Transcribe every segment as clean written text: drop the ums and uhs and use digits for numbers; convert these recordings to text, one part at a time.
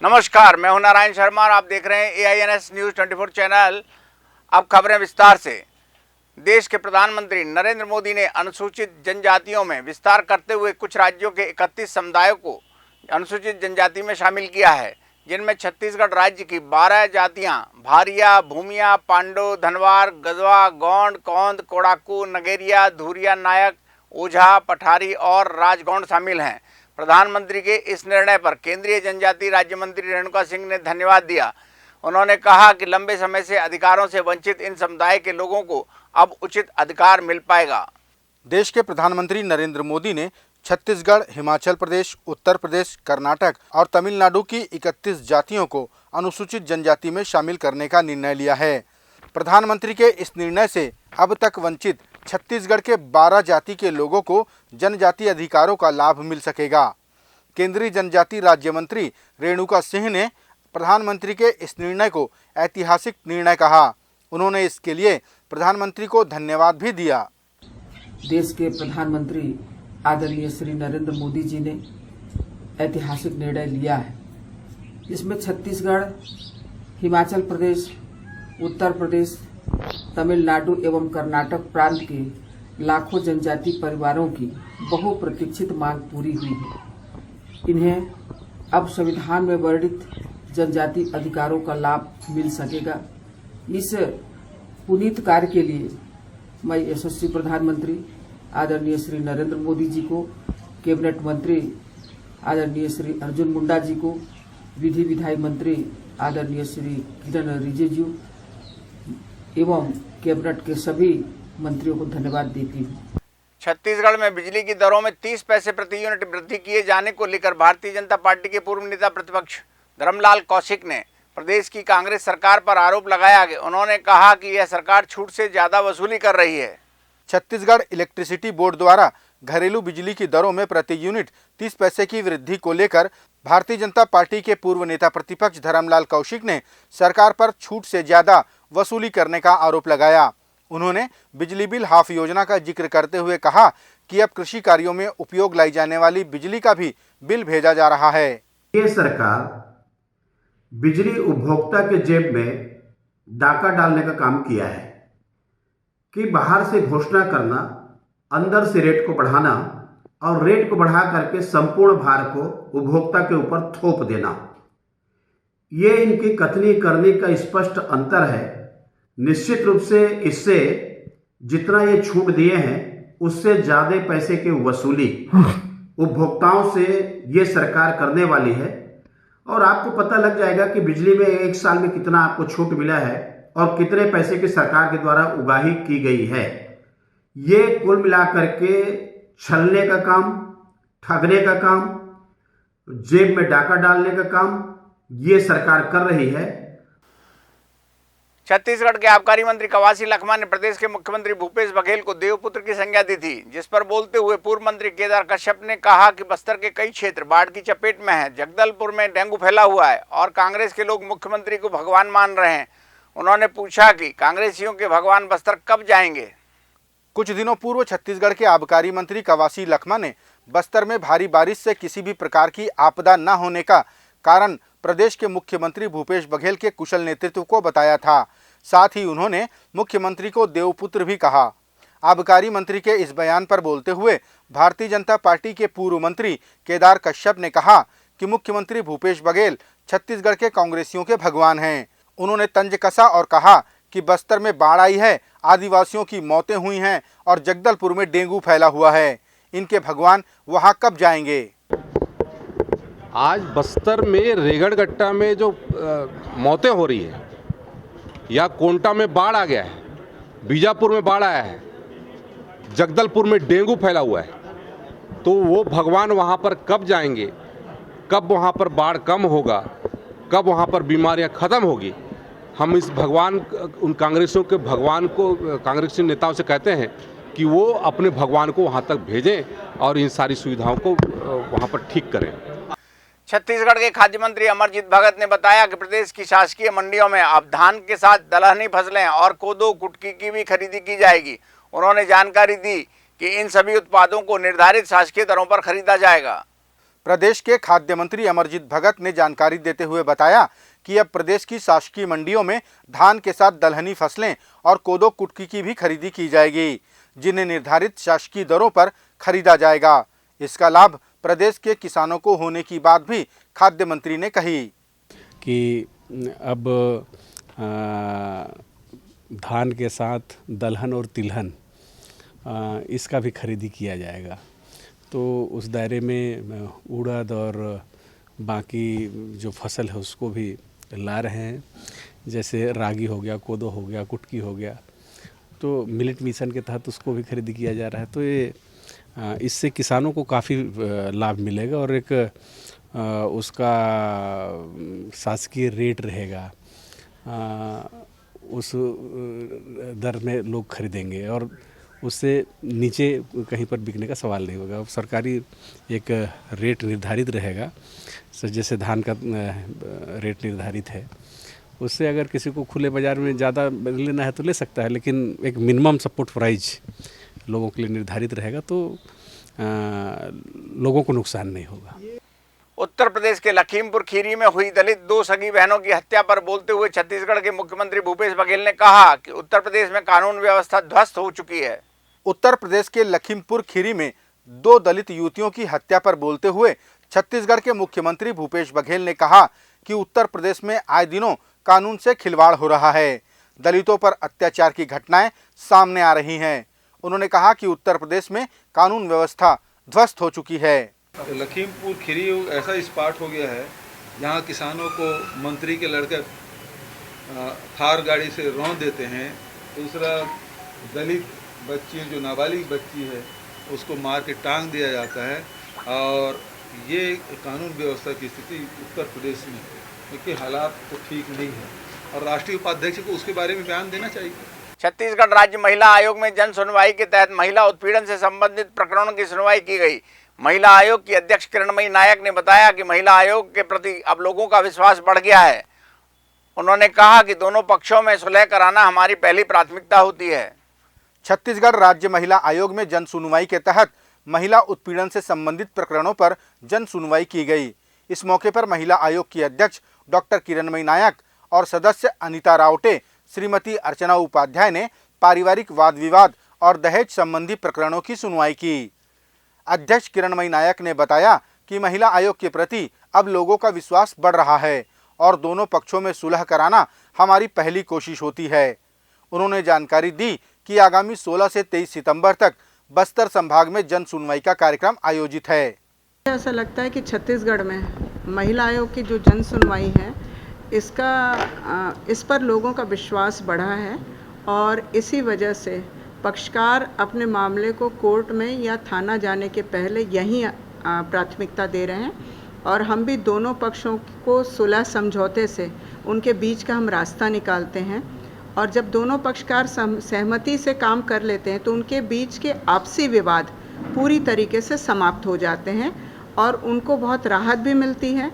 नमस्कार, मैं हूं नारायण शर्मा और आप देख रहे हैं AINS न्यूज़ 24 चैनल। अब खबरें विस्तार से। देश के प्रधानमंत्री नरेंद्र मोदी ने अनुसूचित जनजातियों में विस्तार करते हुए कुछ राज्यों के 31 समुदायों को अनुसूचित जनजाति में शामिल किया है, जिनमें छत्तीसगढ़ राज्य की 12 जातियां भारिया, भूमिया, पांडो, धनवार, गजवा, गोंड, कौंद, कोड़ाकू, नगेरिया, धूरिया, नायक, ओझा, पठारी और राजगौंड शामिल हैं। प्रधानमंत्री के इस निर्णय पर केंद्रीय जनजातीय राज्य मंत्री रेणुका सिंह ने धन्यवाद दिया। उन्होंने कहा कि लंबे समय से अधिकारों से वंचित इन समुदाय के लोगों को अब उचित अधिकार मिल पाएगा। देश के प्रधानमंत्री नरेंद्र मोदी ने छत्तीसगढ़, हिमाचल प्रदेश, उत्तर प्रदेश, कर्नाटक और तमिलनाडु की 31 जातियों को अनुसूचित जनजाति में शामिल करने का निर्णय लिया है। प्रधानमंत्री के इस निर्णय से अब तक वंचित छत्तीसगढ़ के 12 जाति के लोगों को जनजातीय अधिकारों का लाभ मिल सकेगा। केंद्रीय जनजातीय राज्य मंत्री रेणुका सिंह ने प्रधानमंत्री के इस निर्णय को ऐतिहासिक निर्णय कहा। उन्होंने इसके लिए प्रधानमंत्री को धन्यवाद भी दिया। देश के प्रधानमंत्री आदरणीय श्री नरेंद्र मोदी जी ने ऐतिहासिक निर्णय लिया है, जिसमें छत्तीसगढ़, हिमाचल प्रदेश, उत्तर प्रदेश, तमिलनाडु एवं कर्नाटक प्रांत के लाखों जनजाति परिवारों की बहुप्रतीक्षित मांग पूरी हुई है। इन्हें अब संविधान में वर्णित जनजाति अधिकारों का लाभ मिल सकेगा। इस पुनीत कार्य के लिए मैं यशस्वी प्रधानमंत्री आदरणीय श्री नरेंद्र मोदी जी को, कैबिनेट मंत्री आदरणीय श्री अर्जुन मुंडा जी को, विधि विधायी मंत्री आदरणीय श्री किरण रिजिजू एवं कैबिनेट के सभी मंत्रियों को धन्यवाद देती हूँ। छत्तीसगढ़ में बिजली की दरों में 30 पैसे प्रति यूनिट वृद्धि किए जाने को लेकर भारतीय जनता पार्टी के पूर्व नेता प्रतिपक्ष धर्मलाल कौशिक ने प्रदेश की कांग्रेस सरकार पर आरोप लगाया कि उन्होंने कहा कि यह सरकार छूट से ज्यादा वसूली कर रही है। छत्तीसगढ़ इलेक्ट्रिसिटी बोर्ड द्वारा घरेलू बिजली की दरों में प्रति यूनिट 30 पैसे की वृद्धि को लेकर भारतीय जनता पार्टी के पूर्व नेता प्रतिपक्ष धर्मलाल कौशिक ने सरकार पर छूट से ज्यादा वसूली करने का आरोप लगाया। उन्होंने बिजली बिल हाफ योजना का जिक्र करते हुए कहा कि अब कृषि कार्यों में उपयोग लाई जाने वाली बिजली का भी बिल भेजा जा रहा है। ये सरकार बिजली उपभोक्ता के जेब में डाका डालने का काम किया है कि बाहर से घोषणा करना, अंदर से रेट को बढ़ाना और रेट को बढ़ा करके संपूर्ण भार को उपभोक्ता के ऊपर थोप देना। ये इनकी कथनी करने का स्पष्ट अंतर है। निश्चित रूप से इससे जितना ये छूट दिए हैं उससे ज्यादा पैसे की वसूली उपभोक्ताओं से ये सरकार करने वाली है। और आपको पता लग जाएगा कि बिजली में एक साल में कितना आपको छूट मिला है और कितने पैसे की सरकार के द्वारा उगाही की गई है। ये कुल मिलाकर के छलने का काम, ठगने का काम, जेब में डाका डालने का काम ये सरकार कर रही है। छत्तीसगढ़ के आबकारी मंत्री कवासी लखमा ने प्रदेश के मुख्यमंत्री भूपेश बघेल को देवपुत्र की संज्ञा दी थी, जिस पर बोलते हुए पूर्व मंत्री केदार कश्यप ने कहा कि बस्तर के कई क्षेत्र बाढ़ की चपेट में हैं। जगदलपुर में डेंगू फैला हुआ है और कांग्रेस के लोग मुख्यमंत्री को भगवान मान रहे हैं। उन्होंने पूछा कि कांग्रेसियों के भगवान बस्तर कब जाएंगे। कुछ दिनों पूर्व छत्तीसगढ़ के आबकारी मंत्री कवासी लखमा ने बस्तर में भारी बारिश से किसी भी प्रकार की आपदा न होने का कारण प्रदेश के मुख्यमंत्री भूपेश बघेल के कुशल नेतृत्व को बताया था। साथ ही उन्होंने मुख्यमंत्री को देवपुत्र भी कहा। आबकारी मंत्री के इस बयान पर बोलते हुए भारतीय जनता पार्टी के पूर्व मंत्री केदार कश्यप ने कहा कि मुख्यमंत्री भूपेश बघेल छत्तीसगढ़ के कांग्रेसियों के भगवान हैं। उन्होंने तंज कसा और कहा कि बस्तर में बाढ़ आई है, आदिवासियों की मौतें हुई हैं और जगदलपुर में डेंगू फैला हुआ है। इनके भगवान वहां कब जाएंगे। आज बस्तर में रेगड़गट्टा में जो मौतें हो रही है, या कोंटा में बाढ़ आ गया है, बीजापुर में बाढ़ आया है, जगदलपुर में डेंगू फैला हुआ है, तो वो भगवान वहाँ पर कब जाएंगे, कब वहाँ पर बाढ़ कम होगा, कब वहाँ पर बीमारियाँ ख़त्म होगी। हम इस भगवान, उन कांग्रेसियों के भगवान को, कांग्रेसी नेताओं से कहते हैं कि वो अपने भगवान को वहाँ तक भेजें और इन सारी सुविधाओं को वहाँ पर ठीक करें। छत्तीसगढ़ के खाद्य मंत्री अमरजीत भगत ने बताया कि प्रदेश की शासकीय मंडियों में अब धान के साथ दलहनी फसलें और कोदो, कुटकी की भी खरीदी की जाएगी। उन्होंने जानकारी दी कि इन सभी उत्पादों को निर्धारित शासकीय दरों पर खरीदा जाएगा। प्रदेश के खाद्य मंत्री अमरजीत भगत ने जानकारी देते हुए बताया कि अब प्रदेश की शासकीय मंडियों में धान के साथ दलहनी फसलें और कोदो कुटकी की भी खरीदी की जाएगी, जिन्हें निर्धारित शासकीय दरों पर खरीदा जाएगा। इसका लाभ प्रदेश के किसानों को होने की बात भी खाद्य मंत्री ने कही कि अब धान के साथ दलहन और तिलहन इसका भी खरीदी किया जाएगा। तो उस दायरे में उड़द और बाकी जो फसल है उसको भी ला रहे हैं, जैसे रागी हो गया, कोदो हो गया, कुटकी हो गया, तो मिलेट मिशन के तहत उसको भी खरीदी किया जा रहा है। तो ये इससे किसानों को काफ़ी लाभ मिलेगा और एक उसका शासकीय रेट रहेगा, उस दर में लोग खरीदेंगे और उससे नीचे कहीं पर बिकने का सवाल नहीं होगा। सरकारी एक रेट निर्धारित रहेगा, जैसे धान का रेट निर्धारित है, उससे अगर किसी को खुले बाज़ार में ज़्यादा लेना है तो ले सकता है, लेकिन एक मिनिमम सपोर्ट प्राइस लोगों के लिए निर्धारित रहेगा तो लोगों को नुकसान नहीं होगा। उत्तर प्रदेश के लखीमपुर खीरी में हुई दलित दो सगी बहनों की हत्या पर बोलते हुए छत्तीसगढ़ के मुख्यमंत्री भूपेश बघेल ने कहा कि उत्तर प्रदेश में कानून व्यवस्था ध्वस्त हो चुकी है। उत्तर प्रदेश के लखीमपुर खीरी में दो दलित युवतियों की हत्या पर बोलते हुए छत्तीसगढ़ के मुख्यमंत्री भूपेश बघेल ने कहा कि उत्तर प्रदेश में आए दिनों कानून से खिलवाड़ हो रहा है, दलितों पर अत्याचार की घटनाएं सामने आ रही हैं। उन्होंने कहा कि उत्तर प्रदेश में कानून व्यवस्था ध्वस्त हो चुकी है। लखीमपुर खीरी ऐसा स्पॉट हो गया है जहां किसानों को मंत्री के लड़के थार गाड़ी से रौंद देते हैं। दूसरा, दलित बच्ची जो नाबालिग बच्ची है उसको मार के टांग दिया जाता है और ये कानून व्यवस्था की स्थिति उत्तर प्रदेश में के हालात तो ठीक नहीं है और राष्ट्रीय उपाध्यक्ष को उसके बारे में बयान देना चाहिए। छत्तीसगढ़ राज्य महिला आयोग में जन सुनवाई के तहत महिला उत्पीड़न से संबंधित प्रकरणों की सुनवाई की गई। महिला आयोग की अध्यक्ष किरणमयी नायक ने बताया कि महिला आयोग के प्रति अब लोगों का विश्वास बढ़ गया है। उन्होंने कहा कि दोनों पक्षों में सुलह कराना हमारी पहली प्राथमिकता होती है। छत्तीसगढ़ राज्य महिला आयोग में जन सुनवाई के तहत महिला उत्पीड़न से संबंधित प्रकरणों पर जन सुनवाई की गई। इस मौके पर महिला आयोग की अध्यक्ष डॉक्टर किरणमयी नायक और सदस्य अनिता रावटे, श्रीमती अर्चना उपाध्याय ने पारिवारिक वाद विवाद और दहेज संबंधी प्रकरणों की सुनवाई की। अध्यक्ष किरणमयी नायक ने बताया कि महिला आयोग के प्रति अब लोगों का विश्वास बढ़ रहा है और दोनों पक्षों में सुलह कराना हमारी पहली कोशिश होती है। उन्होंने जानकारी दी कि आगामी 16 से 23 सितंबर तक बस्तर संभाग में जन सुनवाई का कार्यक्रम आयोजित है। ऐसा लगता है कि छत्तीसगढ़ में महिला आयोग की जो जन सुनवाई है इस पर लोगों का विश्वास बढ़ा है और इसी वजह से पक्षकार अपने मामले को कोर्ट में या थाना जाने के पहले यहीं प्राथमिकता दे रहे हैं और हम भी दोनों पक्षों को सुलह समझौते से उनके बीच का हम रास्ता निकालते हैं और जब दोनों पक्षकार सहमति से काम कर लेते हैं तो उनके बीच के आपसी विवाद पूरी तरीके से समाप्त हो जाते हैं और उनको बहुत राहत भी मिलती है।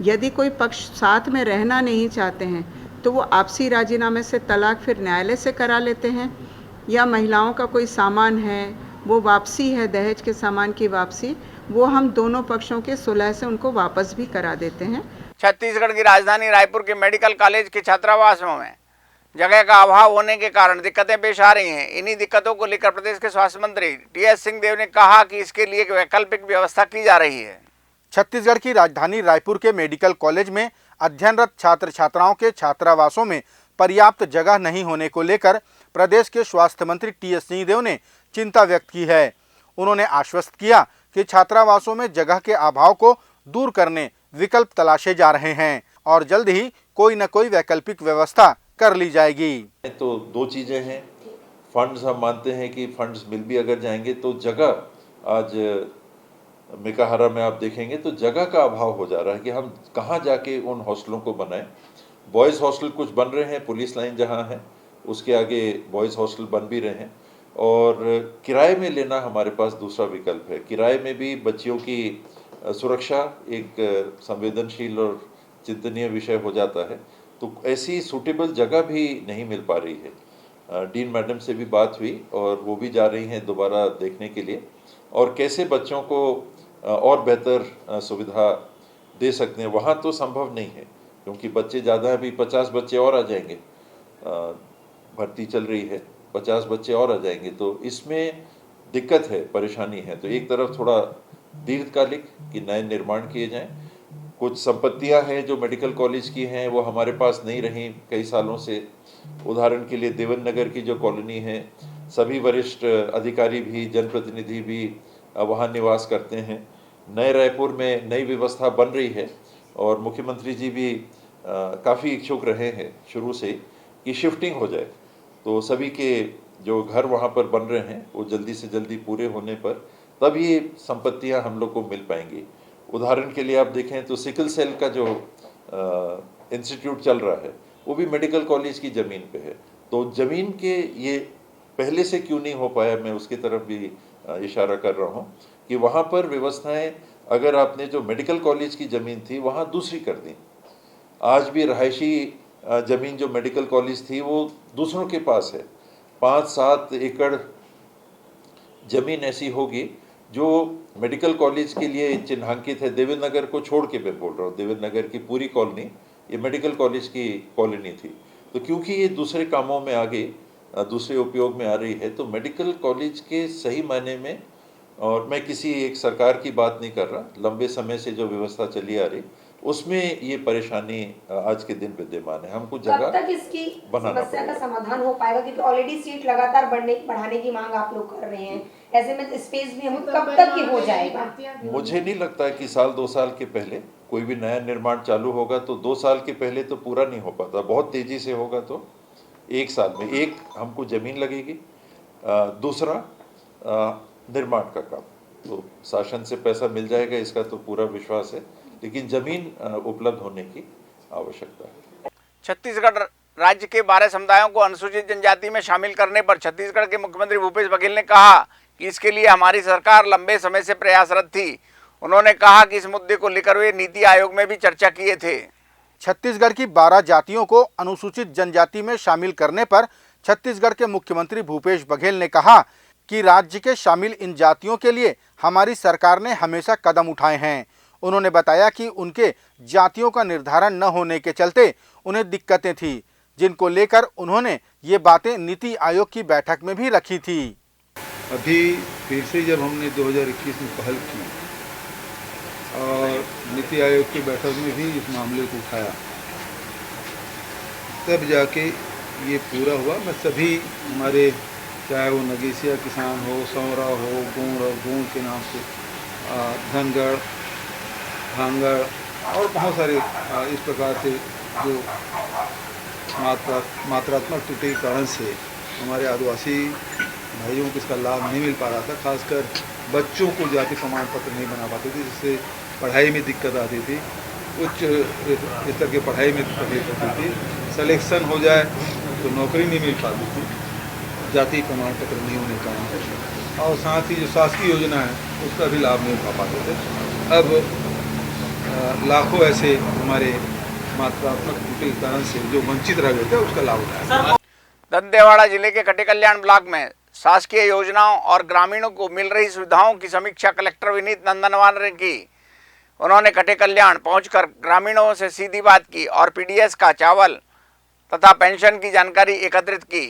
यदि कोई पक्ष साथ में रहना नहीं चाहते हैं तो वो आपसी राजीनामे से तलाक फिर न्यायालय से करा लेते हैं, या महिलाओं का कोई सामान है वो वापसी है, दहेज के सामान की वापसी, वो हम दोनों पक्षों के सुलह से उनको वापस भी करा देते हैं। छत्तीसगढ़ की राजधानी रायपुर के मेडिकल कॉलेज के छात्रावासों में जगह का अभाव होने के कारण दिक्कतें पेश आ रही हैं। इन्हीं दिक्कतों को लेकर प्रदेश के स्वास्थ्य मंत्री टी.एस. सिंहदेव ने कहा कि इसके लिए एक वैकल्पिक व्यवस्था की जा रही है। छत्तीसगढ़ की राजधानी रायपुर के मेडिकल कॉलेज में अध्ययनरत छात्र छात्राओं के छात्रावासों में पर्याप्त जगह नहीं होने को लेकर प्रदेश के स्वास्थ्य मंत्री टी.एस. सिंहदेव ने चिंता व्यक्त की है। उन्होंने आश्वस्त किया कि छात्रावासों में जगह के अभाव को दूर करने विकल्प तलाशे जा रहे हैं और जल्द ही कोई न कोई वैकल्पिक व्यवस्था कर ली जाएगी। तो दो चीज़ें हैं, फंड्स हम मानते हैं कि फंड्स मिल भी अगर जाएंगे तो जगह, आज मेकाहारा में आप देखेंगे तो जगह का अभाव हो जा रहा है कि हम कहाँ जाके उन हॉस्टलों को बनाएं। बॉयज़ हॉस्टल कुछ बन रहे हैं, पुलिस लाइन जहाँ है उसके आगे बॉयज़ हॉस्टल बन भी रहे हैं और किराए में लेना हमारे पास दूसरा विकल्प है। किराए में भी बच्चियों की सुरक्षा एक संवेदनशील और चिंतनीय विषय हो जाता है, तो ऐसी सूटेबल जगह भी नहीं मिल पा रही है। डीन मैडम से भी बात हुई और वो भी जा रही हैं दोबारा देखने के लिए और कैसे बच्चों को और बेहतर सुविधा दे सकते हैं। वहाँ तो संभव नहीं है क्योंकि बच्चे ज़्यादा हैं, अभी 50 बच्चे और आ जाएंगे, भर्ती चल रही है, 50 बच्चे और आ जाएंगे, तो इसमें दिक्कत है, परेशानी है। तो एक तरफ थोड़ा दीर्घकालिक कि नए निर्माण किए जाएं। कुछ संपत्तियां हैं जो मेडिकल कॉलेज की हैं वो हमारे पास नहीं रहीं कई सालों से। उदाहरण के लिए देवन नगर की जो कॉलोनी है, सभी वरिष्ठ अधिकारी भी, जनप्रतिनिधि भी वहाँ निवास करते हैं। नए रायपुर में नई व्यवस्था बन रही है और मुख्यमंत्री जी भी काफ़ी इच्छुक रहे हैं शुरू से कि शिफ्टिंग हो जाए, तो सभी के जो घर वहाँ पर बन रहे हैं वो जल्दी से जल्दी पूरे होने पर तब ये संपत्तियाँ हम लोग को मिल पाएंगी। उदाहरण के लिए आप देखें तो सिकल सेल का जो इंस्टीट्यूट चल रहा है वो भी मेडिकल कॉलेज की ज़मीन पे है, तो ज़मीन के ये पहले से क्यों नहीं हो पाया, मैं उसकी तरफ भी इशारा कर रहा हूँ कि वहाँ पर व्यवस्थाएं, अगर आपने जो मेडिकल कॉलेज की ज़मीन थी वहाँ दूसरी कर दी। आज भी रहायशी ज़मीन जो मेडिकल कॉलेज थी वो दूसरों के पास है। 5-7 एकड़ ज़मीन ऐसी होगी जो मेडिकल कॉलेज के लिए चिन्हांकित है। देवेंद्र नगर को छोड़ के मैं बोल रहा हूँ, देवेंद्र नगर की पूरी कॉलोनी ये मेडिकल कॉलेज की कॉलोनी थी, तो क्योंकि ये दूसरे कामों में आ गई, दूसरे उपयोग में आ रही है, तो मेडिकल कॉलेज के सही मायने में, और मैं किसी एक सरकार की बात नहीं कर रहा, लंबे समय से जो व्यवस्था चली आ रही उसमें ये परेशानी आज के दिन विद्यमान है। हमको जगह कब तक इसकी समस्या का समाधान हो पाएगा, क्योंकि ऑलरेडी सीट लगातार बढ़ाने की मांग आप लोग कर रहे हैं, ऐसे में स्पेस भी हम कब तक ये हो जाएगा? मुझे नहीं लगता कि 1-2 साल के पहले कोई भी नया निर्माण चालू होगा तो 2 साल के पहले तो पूरा नहीं हो पाता। बहुत तेजी से होगा तो 1 साल में एक हमको जमीन लगेगी, दूसरा निर्माण का काम, तो शासन से पैसा मिल जाएगा इसका तो पूरा विश्वास है, लेकिन जमीन उपलब्ध होने की आवश्यकता है। छत्तीसगढ़ राज्य के 12 समुदायों को अनुसूचित जनजाति में शामिल करने पर छत्तीसगढ़ के मुख्यमंत्री भूपेश बघेल ने कहा कि इसके लिए हमारी सरकार लंबे समय से प्रयासरत थी। उन्होंने कहा कि इस मुद्दे को लेकर वे नीति आयोग में भी चर्चा किए थे। छत्तीसगढ़ की 12 जातियों को अनुसूचित जनजाति में शामिल करने पर छत्तीसगढ़ के मुख्यमंत्री भूपेश बघेल ने कहा कि राज्य के शामिल इन जातियों के लिए हमारी सरकार ने हमेशा कदम उठाए हैं। उन्होंने बताया कि उनके जातियों का निर्धारण न होने के चलते उन्हें दिक्कतें थी, जिनको लेकर उन्होंने ये बातें नीति आयोग की बैठक में भी रखी थी। अभी फिर से जब हमने 2021 में पहल की और नीति आयोग की बैठक में भी इस मामले को उठाया, तब जाके ये पूरा हुआ। मैं सभी हमारे, चाहे वो नगीसिया किसान हो, सौरा हो, गूंड़ के नाम से, धनगढ़, भांगड़ और बहुत सारे इस प्रकार से जो मात्रात्मक त्रुटि के कारण से हमारे आदिवासी भाइयों को इसका लाभ नहीं मिल पा रहा था। खासकर बच्चों को जाति प्रमाण पत्र नहीं बना पाते थे, जिससे पढ़ाई में दिक्कत आती थी, उच्च स्तर की पढ़ाई में तकलीफ होती थी, सिलेक्शन हो जाए तो नौकरी नहीं मिल पाती थी, जाति प्रमाण पत्र नहीं होने का, और साथ ही जो शासकीय योजना है उसका भी लाभ नहीं उठा पाते थे। अब लाखों ऐसे हमारे मात्रात्मक त्रुटि के कारण से जो वंचित रह गए थे उसका लाभ उठाया। दंतेवाड़ा जिले के कटेकल्याण ब्लॉक में शासकीय योजनाओं और ग्रामीणों को मिल रही सुविधाओं की समीक्षा कलेक्टर विनीत नंदनवार ने की। उन्होंने कटेकल्याण पहुंचकर ग्रामीणों से सीधी बात की और पीडीएस का चावल तथा पेंशन की जानकारी एकत्रित की।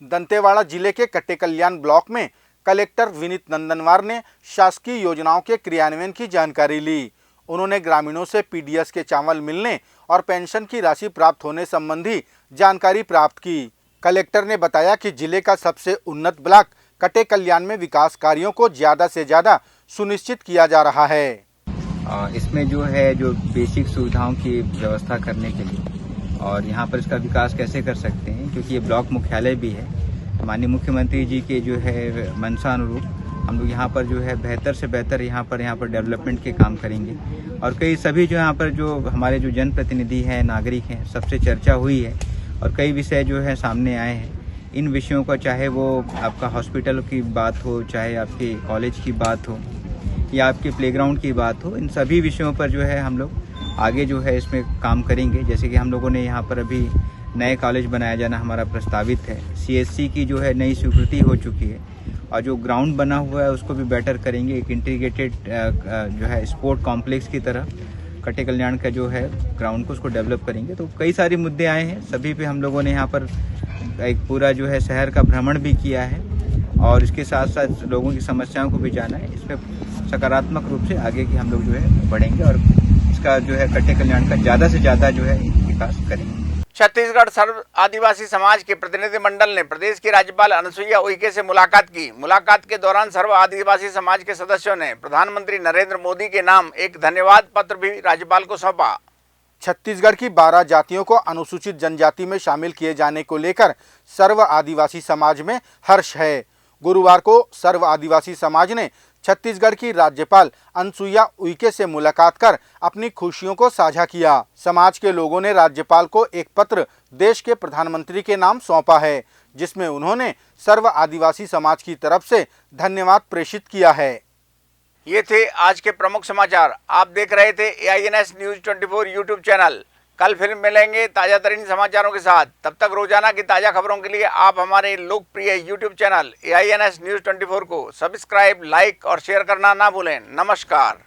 दंतेवाड़ा जिले के कटेकल्याण ब्लॉक में कलेक्टर विनीत नंदनवार ने शासकीय योजनाओं के क्रियान्वयन की जानकारी ली। उन्होंने ग्रामीणों से पीडीएस के चावल मिलने और पेंशन की राशि प्राप्त होने संबंधी जानकारी प्राप्त की। कलेक्टर ने बताया कि जिले का सबसे उन्नत ब्लॉक कटेकल्याण में विकास कार्यों को ज़्यादा से ज़्यादा सुनिश्चित किया जा रहा है। इसमें जो बेसिक सुविधाओं की व्यवस्था करने के लिए और यहाँ पर इसका विकास कैसे कर सकते हैं, क्योंकि ये ब्लॉक मुख्यालय भी है। माननीय मुख्यमंत्री जी के मंशा अनुरूप हम लोग यहाँ पर बेहतर से बेहतर यहाँ पर डेवलपमेंट के काम करेंगे। और कई सभी यहाँ पर हमारे जनप्रतिनिधि हैं, नागरिक हैं, सबसे चर्चा हुई है और कई विषय सामने आए हैं। इन विषयों का, चाहे वो आपका हॉस्पिटल की बात हो, चाहे आपके कॉलेज की बात हो या आपके प्लेग्राउंड की बात हो, इन सभी विषयों पर हम लोग आगे इसमें काम करेंगे। जैसे कि हम लोगों ने यहाँ पर अभी नए कॉलेज बनाया जाना हमारा प्रस्तावित है। CSC की नई स्वीकृति हो चुकी है और जो ग्राउंड बना हुआ है उसको भी बेटर करेंगे। एक इंटीग्रेटेड जो है स्पोर्ट कॉम्प्लेक्स की तरह कटे कल्याण का जो है ग्राउंड को उसको डेवलप करेंगे। तो कई सारे मुद्दे आए हैं, सभी पे हम लोगों ने यहाँ पर एक पूरा जो है शहर का भ्रमण भी किया है और इसके साथ साथ लोगों की समस्याओं को भी जाना है। इसमें सकारात्मक रूप से आगे की हम लोग जो है बढ़ेंगे और इसका जो है कटे कल्याण का ज़्यादा से ज़्यादा जो है विकास करेंगे। छत्तीसगढ़ सर्व आदिवासी समाज के प्रतिनिधिमंडल ने प्रदेश की राज्यपाल अनुसुईया उइके से मुलाकात की। मुलाकात के दौरान सर्व आदिवासी समाज के सदस्यों ने प्रधानमंत्री नरेंद्र मोदी के नाम एक धन्यवाद पत्र भी राज्यपाल को सौंपा। छत्तीसगढ़ की 12 जातियों को अनुसूचित जनजाति में शामिल किए जाने को लेकर सर्व आदिवासी समाज में हर्ष है। गुरुवार को सर्व आदिवासी समाज ने छत्तीसगढ़ की राज्यपाल अनुसुईया उइके से मुलाकात कर अपनी खुशियों को साझा किया। समाज के लोगों ने राज्यपाल को एक पत्र देश के प्रधानमंत्री के नाम सौंपा है, जिसमें उन्होंने सर्व आदिवासी समाज की तरफ से धन्यवाद प्रेषित किया है। ये थे आज के प्रमुख समाचार। आप देख रहे थे AINS न्यूज 24 यूट्यूब चैनल। कल फिर मिलेंगे ताजा तरीन समाचारों के साथ। तब तक रोजाना की ताजा खबरों के लिए आप हमारे लोकप्रिय यूट्यूब चैनल AINS न्यूज 24 को सब्सक्राइब, लाइक और शेयर करना ना भूलें। नमस्कार।